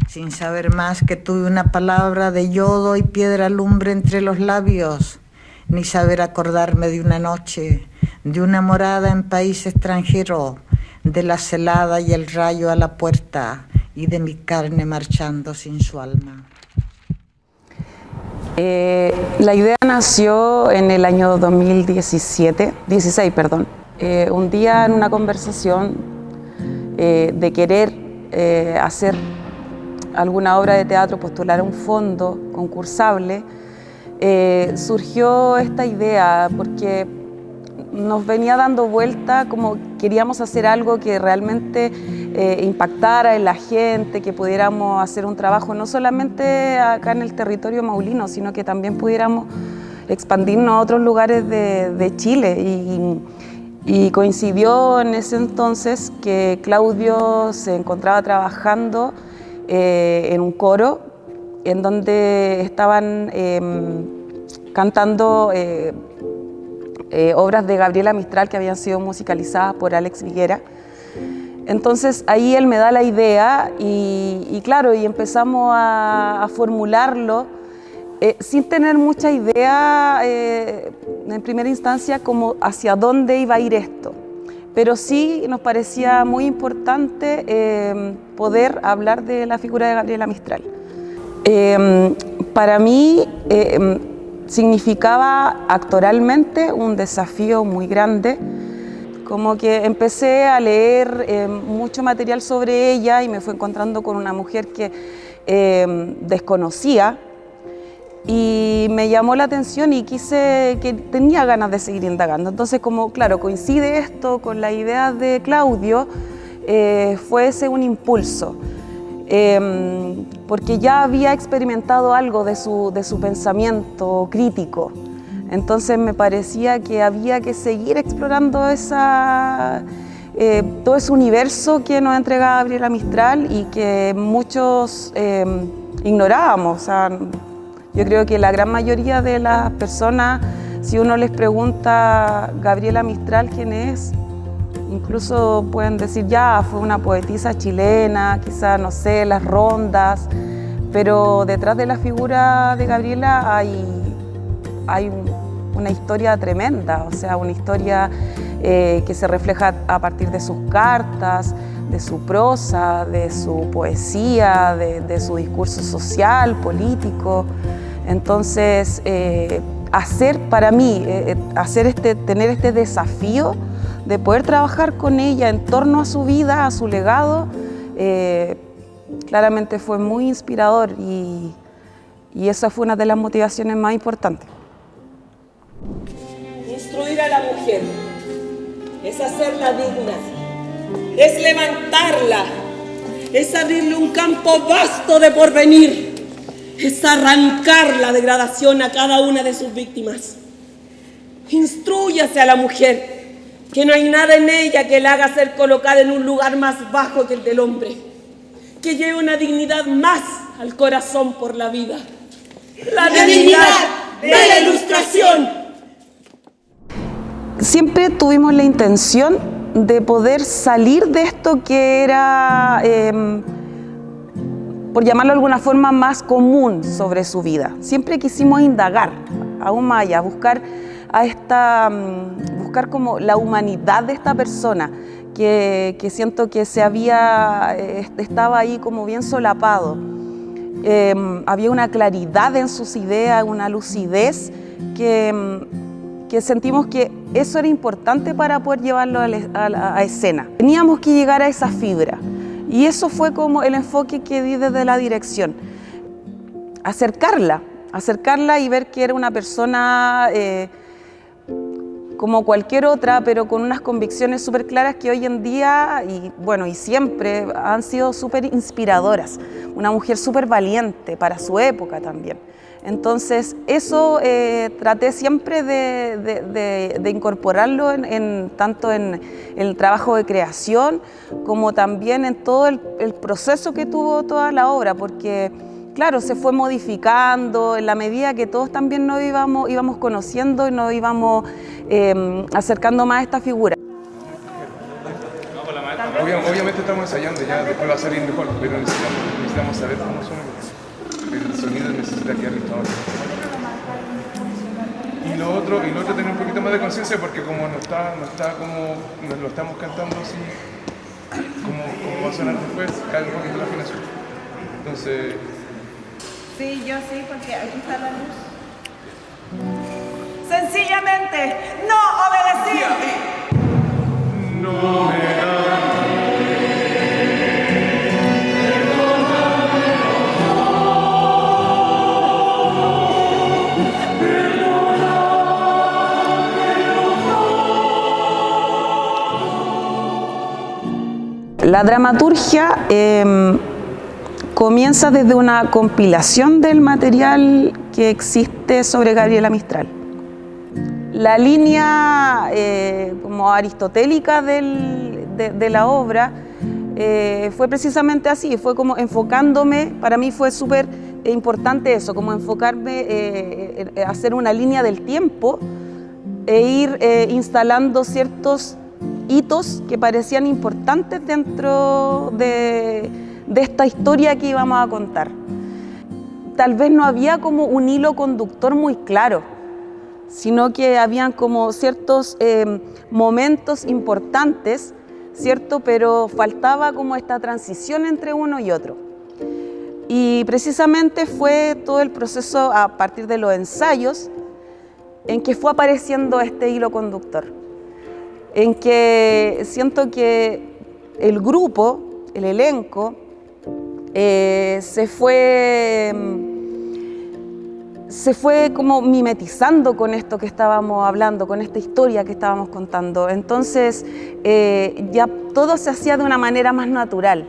sin saber más que tuve una palabra de yodo y piedra lumbre entre los labios, ni saber acordarme de una noche, de una morada en país extranjero, de la celada y el rayo a la puerta, y de mi carne marchando sin su alma. La idea nació en el año 2016, un día en una conversación de querer hacer alguna obra de teatro, postular a un fondo concursable, surgió esta idea porque nos venía dando vuelta como queríamos hacer algo que realmente impactara en la gente, que pudiéramos hacer un trabajo no solamente acá en el territorio maulino, sino que también pudiéramos expandirnos a otros lugares de Chile. Y coincidió en ese entonces que Claudio se encontraba trabajando en un coro en donde estaban cantando obras de Gabriela Mistral que habían sido musicalizadas por Alex Viguera. Entonces ahí él me da la idea y claro, y empezamos a formularlo sin tener mucha idea en primera instancia como hacia dónde iba a ir esto. Pero sí nos parecía muy importante poder hablar de la figura de Gabriela Mistral. Para mí significaba actoralmente un desafío muy grande, como que empecé a leer mucho material sobre ella y me fui encontrando con una mujer que desconocía y me llamó la atención y que tenía ganas de seguir indagando. Entonces, como claro, coincide esto con la idea de Claudio, fue ese un impulso. Porque ya había experimentado algo de su pensamiento crítico. Entonces me parecía que había que seguir explorando todo ese universo que nos entrega Gabriela Mistral y que muchos ignorábamos. O sea, yo creo que la gran mayoría de las personas, si uno les pregunta Gabriela Mistral quién es, incluso pueden decir ya, fue una poetisa chilena, quizás, no sé, las rondas, pero detrás de la figura de Gabriela hay una historia tremenda, o sea, una historia que se refleja a partir de sus cartas, de su prosa, de su poesía, de su discurso social, político. Entonces, para mí, tener este desafío de poder trabajar con ella en torno a su vida, a su legado, claramente fue muy inspirador y esa fue una de las motivaciones más importantes. Instruir a la mujer es hacerla digna, es levantarla, es abrirle un campo vasto de porvenir, es arrancar la degradación a cada una de sus víctimas. Instrúyase a la mujer, que no hay nada en ella que la haga ser colocada en un lugar más bajo que el del hombre, que lleve una dignidad más al corazón por la vida. La dignidad de la Ilustración. Siempre tuvimos la intención de poder salir de esto que era, por llamarlo de alguna forma, más común sobre su vida. Siempre quisimos indagar aún más allá, buscar como la humanidad de esta persona que siento que estaba ahí como bien solapado. Había una claridad en sus ideas, una lucidez que sentimos que eso era importante para poder llevarlo a escena. Teníamos que llegar a esa fibra y eso fue como el enfoque que di desde la dirección. Acercarla y ver que era una persona como cualquier otra, pero con unas convicciones súper claras que hoy en día y siempre han sido súper inspiradoras. Una mujer súper valiente para su época también. Entonces eso traté siempre de incorporarlo tanto en el trabajo de creación como también en todo el proceso que tuvo toda la obra, porque claro, se fue modificando en la medida que todos también nos íbamos conociendo y nos íbamos acercando más a esta figura. obviamente estamos ensayando ya, después va a salir mejor, pero necesitamos saber cómo suena. El sonido necesita quedar listo ahora. Y lo otro tener un poquito más de conciencia, porque como no está como nos lo estamos cantando así, como va a sonar después, cae un poquito la afinación. Entonces... Sí, yo sí, porque aquí está la luz. Sencillamente, no obedecí. No me La dramaturgia comienza desde una compilación del material que existe sobre Gabriela Mistral. La línea como aristotélica de la obra fue precisamente así, fue como enfocándome, para mí fue súper importante eso, como enfocarme, hacer una línea del tiempo e ir instalando ciertos hitos que parecían importantes dentro de esta historia que íbamos a contar. Tal vez no había como un hilo conductor muy claro, sino que habían como ciertos momentos importantes, ¿cierto? Pero faltaba como esta transición entre uno y otro. Y precisamente fue todo el proceso a partir de los ensayos en que fue apareciendo este hilo conductor, en que siento que el grupo, el elenco, se fue como mimetizando con esto que estábamos hablando, con esta historia que estábamos contando. Entonces ya todo se hacía de una manera más natural,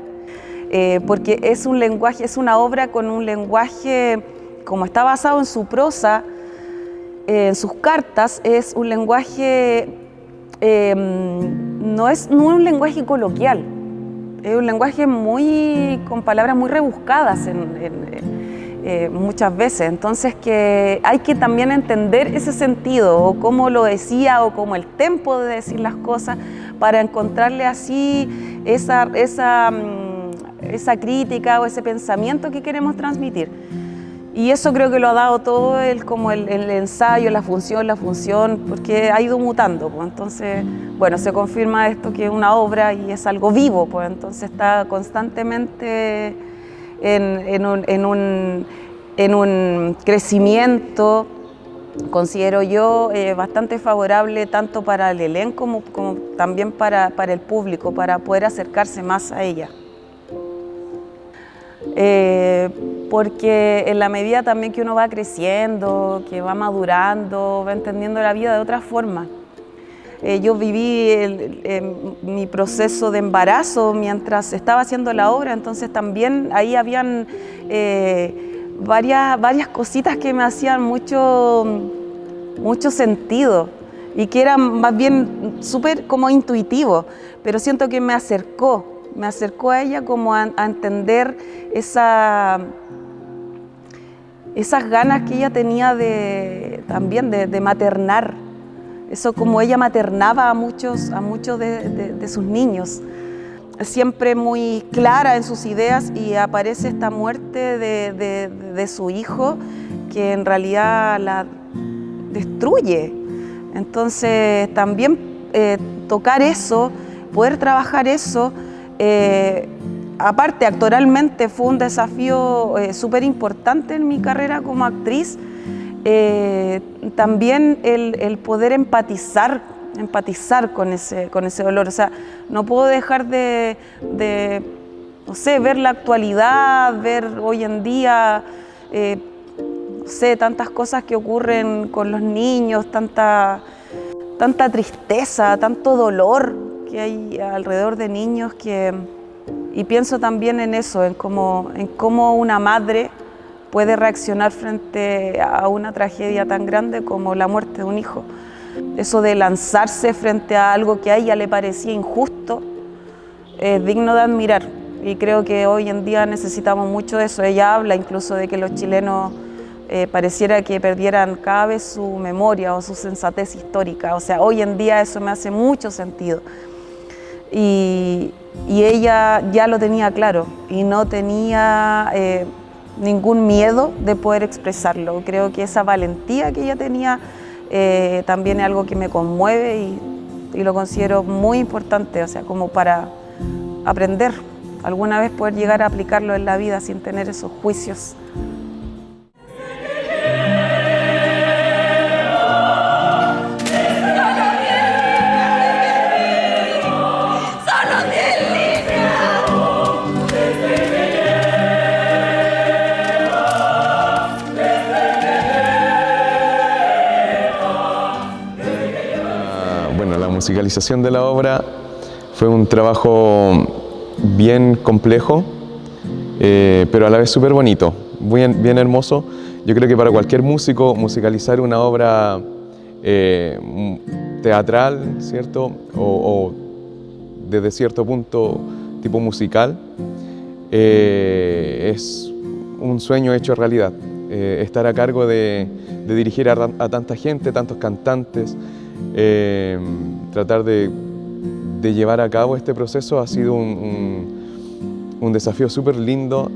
porque es un lenguaje, es una obra con un lenguaje, como está basado en su prosa, en sus cartas, es un lenguaje, no es un lenguaje coloquial, es un lenguaje con palabras muy rebuscadas muchas veces. Entonces que hay que también entender ese sentido, o cómo lo decía, o como el tempo de decir las cosas, para encontrarle así esa crítica o ese pensamiento que queremos transmitir. Y eso creo que lo ha dado todo el ensayo, la función, porque ha ido mutando, pues. Entonces, bueno, se confirma esto que es una obra y es algo vivo, pues. Entonces está constantemente en un crecimiento, considero yo, bastante favorable tanto para el elenco como también para el público, para poder acercarse más a ella. Porque en la medida también que uno va creciendo, que va madurando, va entendiendo la vida de otra forma. Yo viví mi proceso de embarazo mientras estaba haciendo la obra, entonces también ahí habían varias cositas que me hacían mucho sentido y que eran más bien súper como intuitivo, pero siento que me acercó a ella como a entender esas ganas que ella tenía también de maternar, eso como ella maternaba a muchos de sus niños, siempre muy clara en sus ideas, y aparece esta muerte de su hijo que en realidad la destruye. Entonces también tocar eso, poder trabajar eso, aparte actoralmente fue un desafío súper importante en mi carrera como actriz. También el poder empatizar con ese dolor. O sea, no puedo dejar de no sé, ver la actualidad, ver hoy en día, no sé, tantas cosas que ocurren con los niños, tanta tristeza, tanto dolor que hay alrededor de niños, y pienso también en eso, en cómo una madre puede reaccionar frente a una tragedia tan grande como la muerte de un hijo. Eso de lanzarse frente a algo que a ella le parecía injusto es digno de admirar, y creo que hoy en día necesitamos mucho de eso. Ella habla incluso de que los chilenos pareciera que perdieran cada vez su memoria o su sensatez histórica. O sea, hoy en día eso me hace mucho sentido. y ella ya lo tenía claro y no tenía ningún miedo de poder expresarlo. Creo que esa valentía que ella tenía también es algo que me conmueve y lo considero muy importante, o sea, como para aprender, alguna vez poder llegar a aplicarlo en la vida sin tener esos juicios. Bueno, la musicalización de la obra fue un trabajo bien complejo, pero a la vez súper bonito, bien hermoso. Yo creo que para cualquier músico musicalizar una obra teatral, ¿cierto? O desde cierto punto tipo musical, es un sueño hecho realidad. Estar a cargo de dirigir a tanta gente, tantos cantantes, tratar de llevar a cabo este proceso ha sido un desafío súper lindo.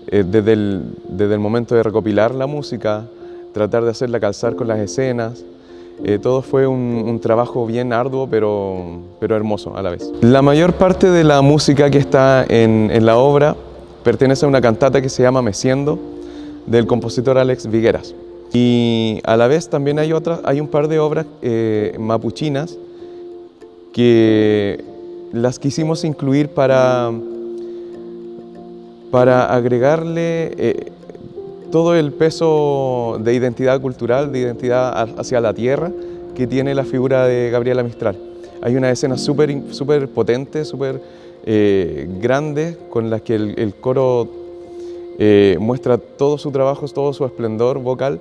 Desde el momento de recopilar la música, tratar de hacerla calzar con las escenas, todo fue un trabajo bien arduo, pero hermoso a la vez. La mayor parte de la música que está en la obra pertenece a una cantata que se llama Meciendo, del compositor Alex Vigueras. Y a la vez también hay un par de obras mapuchinas que las quisimos incluir para agregarle todo el peso de identidad cultural, de identidad hacia la tierra que tiene la figura de Gabriela Mistral. Hay una escena súper potente, súper grande, con la que el coro muestra todo su trabajo, todo su esplendor vocal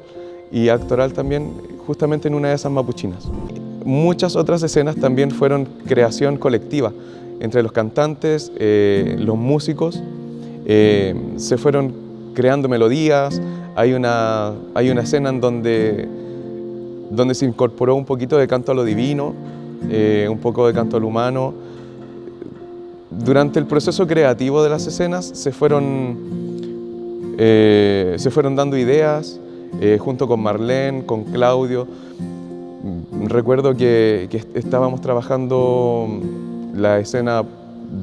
y actoral también, justamente en una de esas mapuchinas. Muchas otras escenas también fueron creación colectiva, entre los cantantes, los músicos, se fueron creando melodías. Hay una escena en donde se incorporó un poquito de canto a lo divino, un poco de canto al humano. Durante el proceso creativo de las escenas se fueron dando ideas, junto con Marlene, con Claudio. Recuerdo que estábamos trabajando la escena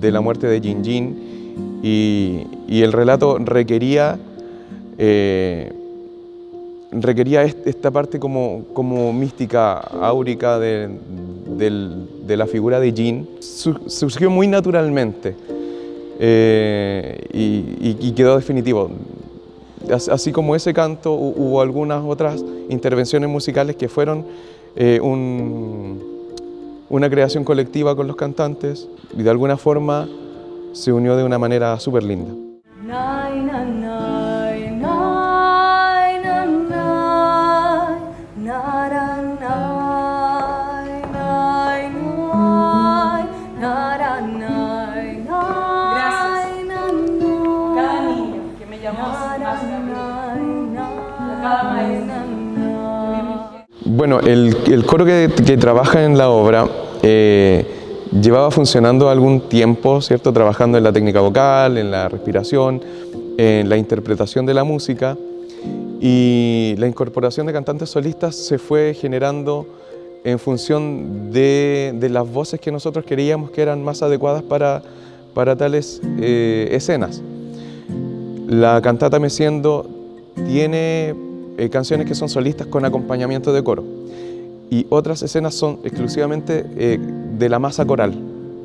de la muerte de Jin Jin y el relato requería esta parte como mística, áurica de la figura de Jin. Surgió muy naturalmente y quedó definitivo. Así como ese canto, hubo algunas otras intervenciones musicales que fueron una creación colectiva con los cantantes y de alguna forma se unió de una manera súper linda. Bueno, el coro que trabaja en la obra llevaba funcionando algún tiempo, ¿cierto? Trabajando en la técnica vocal, en la respiración, en la interpretación de la música, y la incorporación de cantantes solistas se fue generando en función de las voces que nosotros creíamos que eran más adecuadas para tales escenas. La cantata Meciendo tiene canciones que son solistas con acompañamiento de coro y otras escenas son exclusivamente de la masa coral.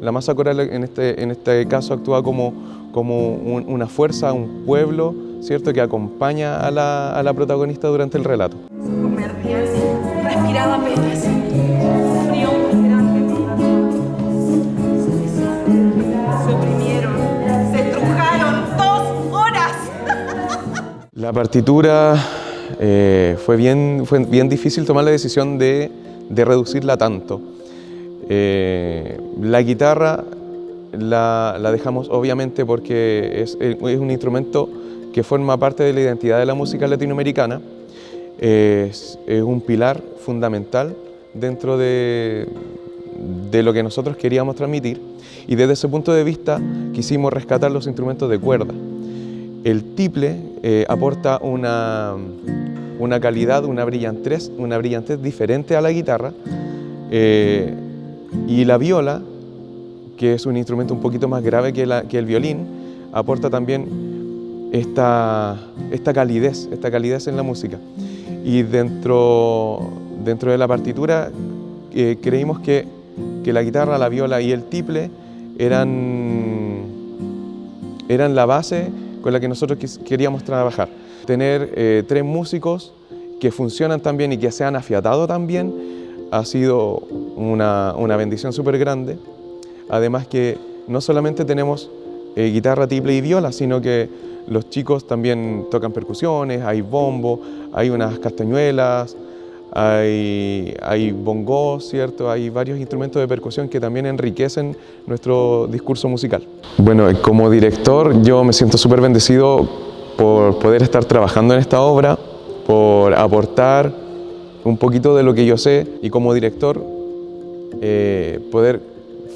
La masa coral en este caso actúa como una fuerza, un pueblo, ¿cierto?, que acompaña a la protagonista durante el relato. Respiraba apenas. Frío muy grande. Se oprimieron, se estrujaron 2 horas. La partitura fue bien difícil tomar la decisión de reducirla tanto. La guitarra la dejamos obviamente porque es un instrumento que forma parte de la identidad de la música latinoamericana. Es un pilar fundamental dentro de de lo que nosotros queríamos transmitir, y desde ese punto de vista quisimos rescatar los instrumentos de cuerda. El tiple aporta una calidad, una brillantez diferente a la guitarra, y la viola, que es un instrumento un poquito más grave que el violín, aporta también esta calidez en la música. Y dentro de la partitura creímos que la guitarra, la viola y el tiple eran la base con la que nosotros queríamos trabajar. Tener 3 músicos que funcionan tan bien y que se han afiatado tan bien ha sido una bendición súper grande. Además que no solamente tenemos guitarra, tiple y viola, sino que los chicos también tocan percusiones, hay bombo, hay unas castañuelas, hay bongos, ¿cierto? Hay varios instrumentos de percusión que también enriquecen nuestro discurso musical. Bueno, como director yo me siento súper bendecido por poder estar trabajando en esta obra, por aportar un poquito de lo que yo sé, y como director poder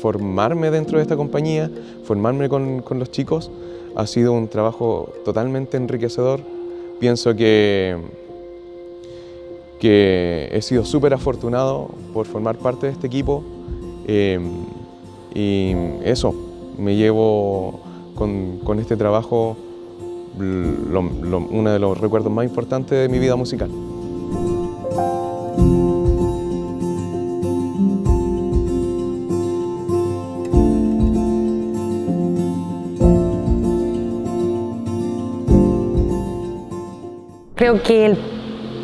formarme dentro de esta compañía, formarme con los chicos, ha sido un trabajo totalmente enriquecedor. Pienso que he sido súper afortunado por formar parte de este equipo, y eso, me llevo con este trabajo uno de los recuerdos más importantes de mi vida musical. Creo que el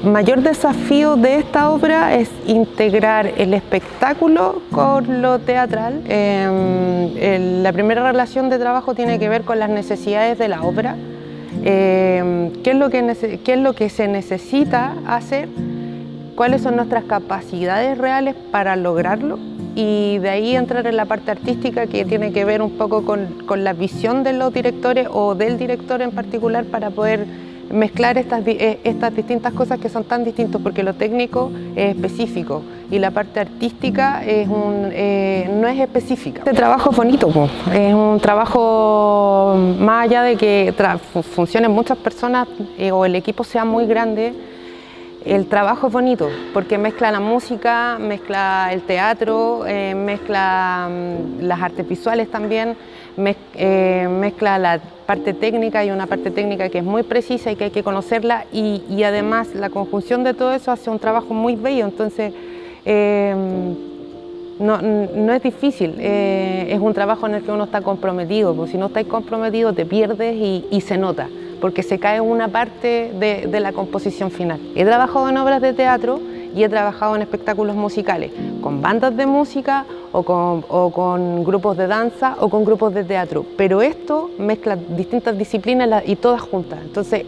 mayor desafío de esta obra es integrar el espectáculo con lo teatral. La primera relación de trabajo tiene que ver con las necesidades de la obra. ¿Qué es lo que se necesita hacer? ¿Cuáles son nuestras capacidades reales para lograrlo? Y de ahí entrar en la parte artística, que tiene que ver un poco con la visión de los directores o del director en particular, para poder mezclar estas distintas cosas que son tan distintas, porque lo técnico es específico y la parte artística no es específica. Este trabajo es bonito, es un trabajo más allá de que funcionen muchas personas o el equipo sea muy grande. El trabajo es bonito porque mezcla la música, mezcla el teatro, mezcla las artes visuales también, mezcla la parte técnica, y una parte técnica que es muy precisa y que hay que conocerla, y además la conjunción de todo eso hace un trabajo muy bello. Entonces no es difícil, es un trabajo en el que uno está comprometido, porque si no estás comprometido te pierdes y se nota, porque se cae una parte de la composición final. He trabajado en obras de teatro y he trabajado en espectáculos musicales, con bandas de música o con grupos de danza o con grupos de teatro, pero esto mezcla distintas disciplinas y todas juntas. Entonces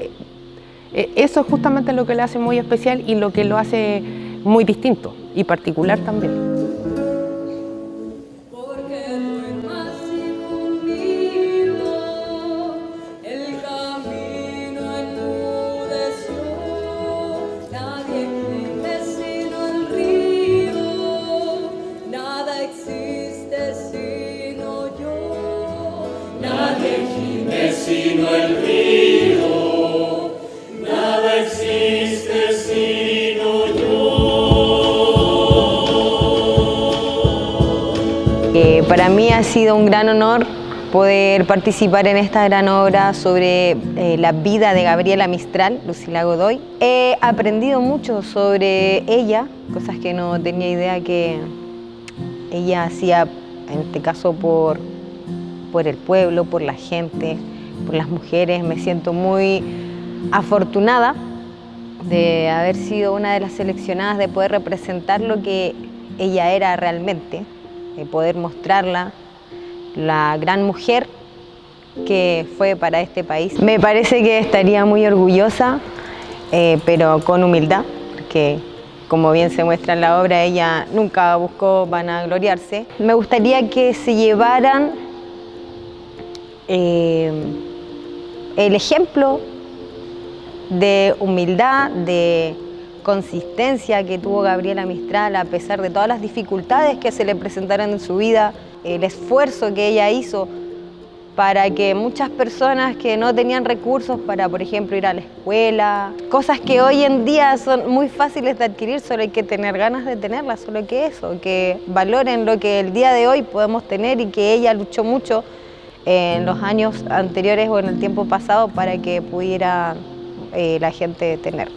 eso es justamente lo que le hace muy especial y lo que lo hace muy distinto y particular también. Sino el río, nada existe sino yo. Para mí ha sido un gran honor poder participar en esta gran obra sobre la vida de Gabriela Mistral, Lucila Godoy. He aprendido mucho sobre ella, cosas que no tenía idea que ella hacía, en este caso por el pueblo, por la gente, por las mujeres. Me siento muy afortunada de haber sido una de las seleccionadas, de poder representar lo que ella era realmente, de poder mostrarla, la gran mujer que fue para este país. Me parece que estaría muy orgullosa, pero con humildad, porque como bien se muestra en la obra, ella nunca buscó vanagloriarse. Me gustaría que se llevaran el ejemplo de humildad, de consistencia que tuvo Gabriela Mistral a pesar de todas las dificultades que se le presentaron en su vida, el esfuerzo que ella hizo para que muchas personas que no tenían recursos para, por ejemplo, ir a la escuela, cosas que hoy en día son muy fáciles de adquirir, solo hay que tener ganas de tenerlas, solo que eso, que valoren lo que el día de hoy podemos tener y que ella luchó mucho en los años anteriores o en el tiempo pasado para que pudiera la gente tener.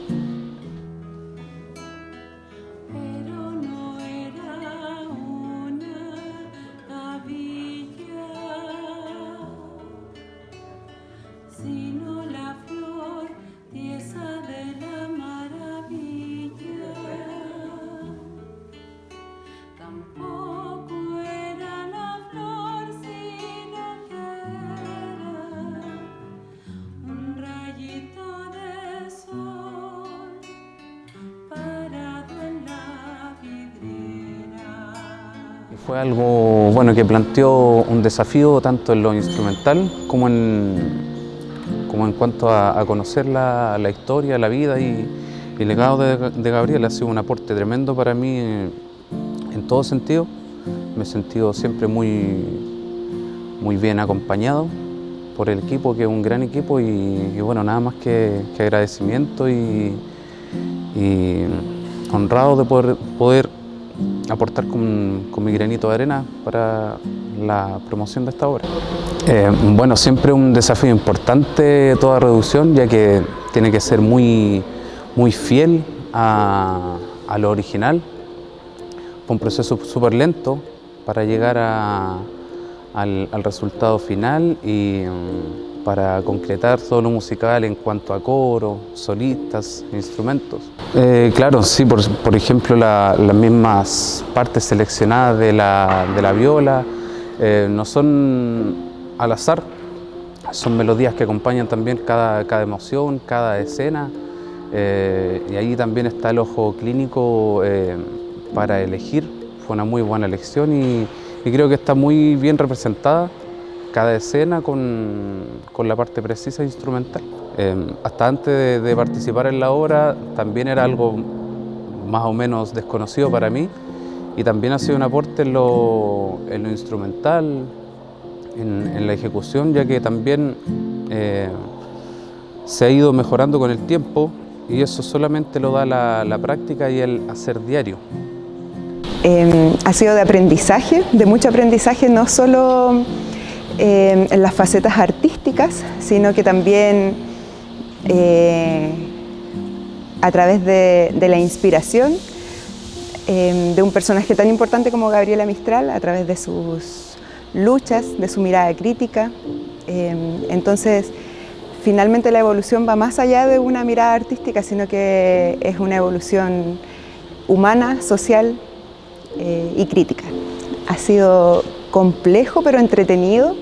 Fue algo bueno que planteó un desafío tanto en lo instrumental como en cuanto a conocer la historia, la vida y el legado de Gabriela. Ha sido un aporte tremendo para mí en todo sentido. Me he sentido siempre muy bien acompañado por el equipo, que es un gran equipo, y bueno, nada más que agradecimiento y honrado de poder aportar con mi granito de arena para la promoción de esta obra. Bueno, siempre un desafío importante toda reducción, ya que tiene que ser muy fiel a lo original. Fue un proceso súper lento para llegar al resultado final y para concretar todo lo musical en cuanto a coro, solistas, instrumentos. Claro, sí, por ejemplo, las mismas partes seleccionadas de la viola no son al azar, son melodías que acompañan también cada emoción, cada escena, y ahí también está el ojo clínico para elegir. Fue una muy buena elección y creo que está muy bien representada cada escena con la parte precisa instrumental. Hasta antes de participar en la obra también era algo más o menos desconocido para mí, y también ha sido un aporte en lo instrumental, en la ejecución, ya que también se ha ido mejorando con el tiempo, y eso solamente lo da la práctica y el hacer diario. Ha sido de aprendizaje, de mucho aprendizaje, no solo en las facetas artísticas, sino que también a través de la inspiración de un personaje tan importante como Gabriela Mistral, a través de sus luchas, de su mirada crítica. Entonces, finalmente la evolución va más allá de una mirada artística, sino que es una evolución humana, social y crítica. Ha sido complejo pero entretenido.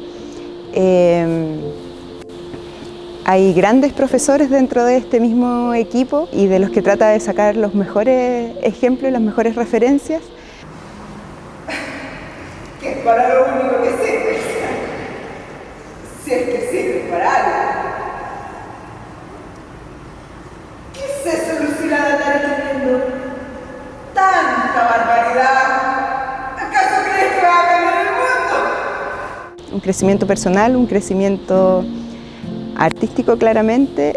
Hay grandes profesores dentro de este mismo equipo y de los que trata de sacar los mejores ejemplos y las mejores referencias. Que es para lo único que sirve, si es que sirve para algo. ¿Qué es eso, Lucila, de estar escribiendo tanta barbaridad? ¿Acaso crees que va a cambiar el mundo? Un crecimiento personal, un crecimiento artístico claramente,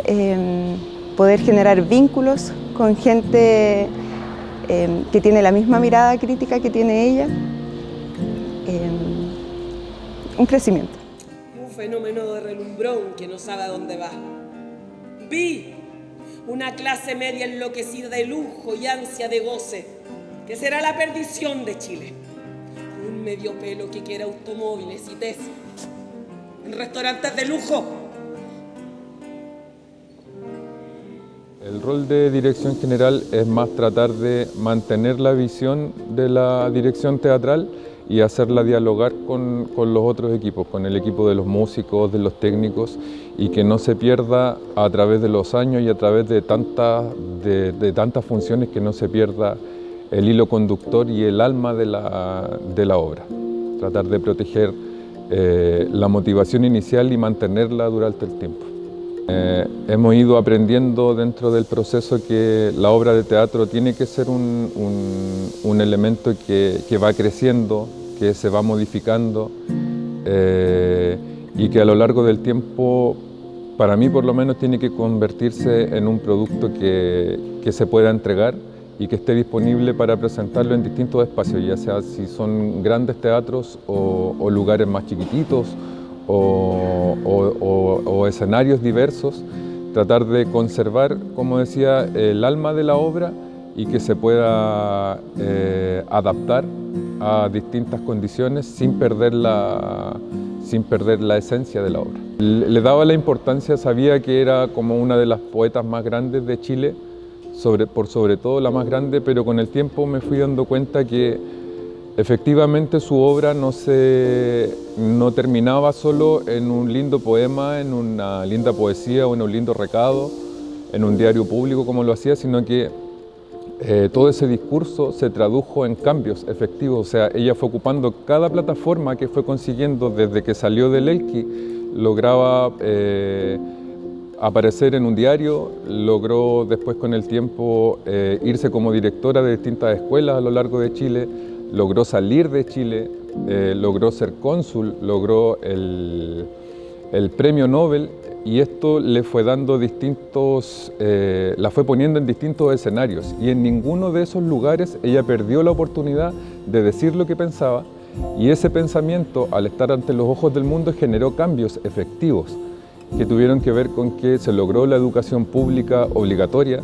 poder generar vínculos con gente que tiene la misma mirada crítica que tiene ella, un crecimiento. Un fenómeno de relumbrón que no sabe a dónde va. Vi una clase media enloquecida de lujo y ansia de goce, que será la perdición de Chile. Un medio pelo que quiere automóviles y tesis en restaurantes de lujo. El rol de dirección general es más tratar de mantener la visión de la dirección teatral y hacerla dialogar con los otros equipos, con el equipo de los músicos, de los técnicos, y que no se pierda a través de los años y a través de tantas funciones, que no se pierda el hilo conductor y el alma de la obra. Tratar de proteger la motivación inicial y mantenerla durante el tiempo. Hemos ido aprendiendo dentro del proceso que la obra de teatro tiene que ser un elemento que va creciendo, que se va modificando y que a lo largo del tiempo, para mí por lo menos, tiene que convertirse en un producto que se pueda entregar y que esté disponible para presentarlo en distintos espacios, ya sea si son grandes teatros o lugares más chiquititos o escenarios diversos, tratar de conservar, como decía, el alma de la obra y que se pueda adaptar a distintas condiciones sin perder la esencia de la obra. Le daba la importancia, sabía que era como una de las poetas más grandes de Chile, por sobre todo la más grande, pero con el tiempo me fui dando cuenta que efectivamente su obra no terminaba solo en un lindo poema, en una linda poesía o en un lindo recado, en un diario público como lo hacía, sino que todo ese discurso se tradujo en cambios efectivos. O sea, ella fue ocupando cada plataforma que fue consiguiendo desde que salió del Elqui, lograba aparecer en un diario, logró después con el tiempo irse como directora de distintas escuelas a lo largo de Chile, logró salir de Chile, logró ser cónsul, logró el premio Nobel, y esto le fue dando la fue poniendo en distintos escenarios, y en ninguno de esos lugares ella perdió la oportunidad de decir lo que pensaba, y ese pensamiento, al estar ante los ojos del mundo, generó cambios efectivos que tuvieron que ver con que se logró la educación pública obligatoria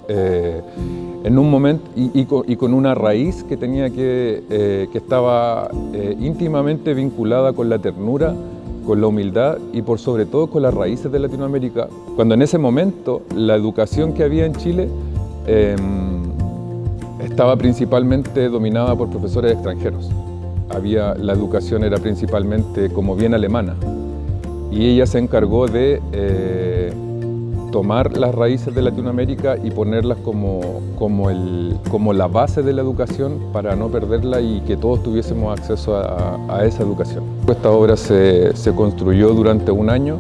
en un momento y con una raíz que tenía que estaba íntimamente vinculada con la ternura, con la humildad y por sobre todo con las raíces de Latinoamérica, cuando en ese momento la educación que había en Chile estaba principalmente dominada por profesores extranjeros. La educación era principalmente como bien alemana, y ella se encargó de tomar las raíces de Latinoamérica y ponerlas como la base de la educación para no perderla y que todos tuviésemos acceso a esa educación. Esta obra se construyó durante un año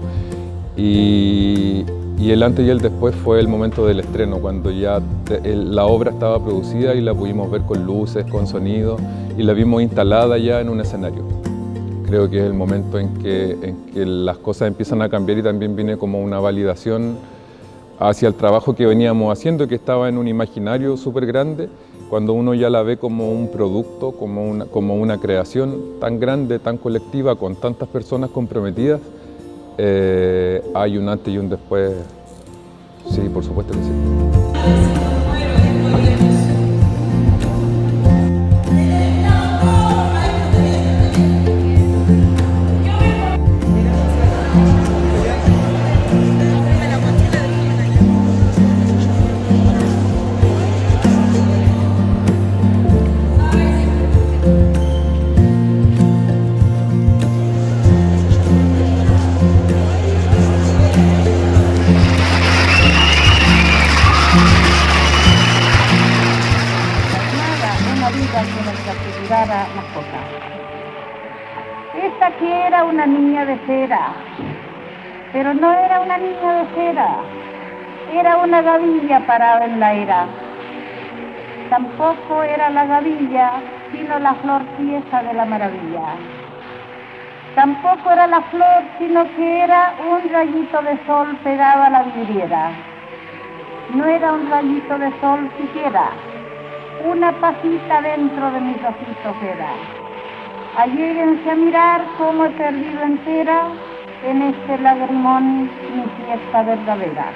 y el antes y el después fue el momento del estreno, cuando ya la obra estaba producida y la pudimos ver con luces, con sonido, y la vimos instalada ya en un escenario. Creo que es el momento en que las cosas empiezan a cambiar y también viene como una validación hacia el trabajo que veníamos haciendo, que estaba en un imaginario súper grande. Cuando uno ya la ve como un producto, como una creación tan grande, tan colectiva, con tantas personas comprometidas, hay un antes y un después. Sí, por supuesto que sí. Las cosas. Esta que era una niña de cera, pero no era una niña de cera, era una gavilla parada en la era. Tampoco era la gavilla, sino la flor tiesa de la maravilla. Tampoco era la flor, sino que era un rayito de sol pegado a la vidriera. No era un rayito de sol siquiera, una pasita dentro de mis ojitos era. Alléguense a mirar cómo he perdido entera en este lagrimón mi fiesta verdadera.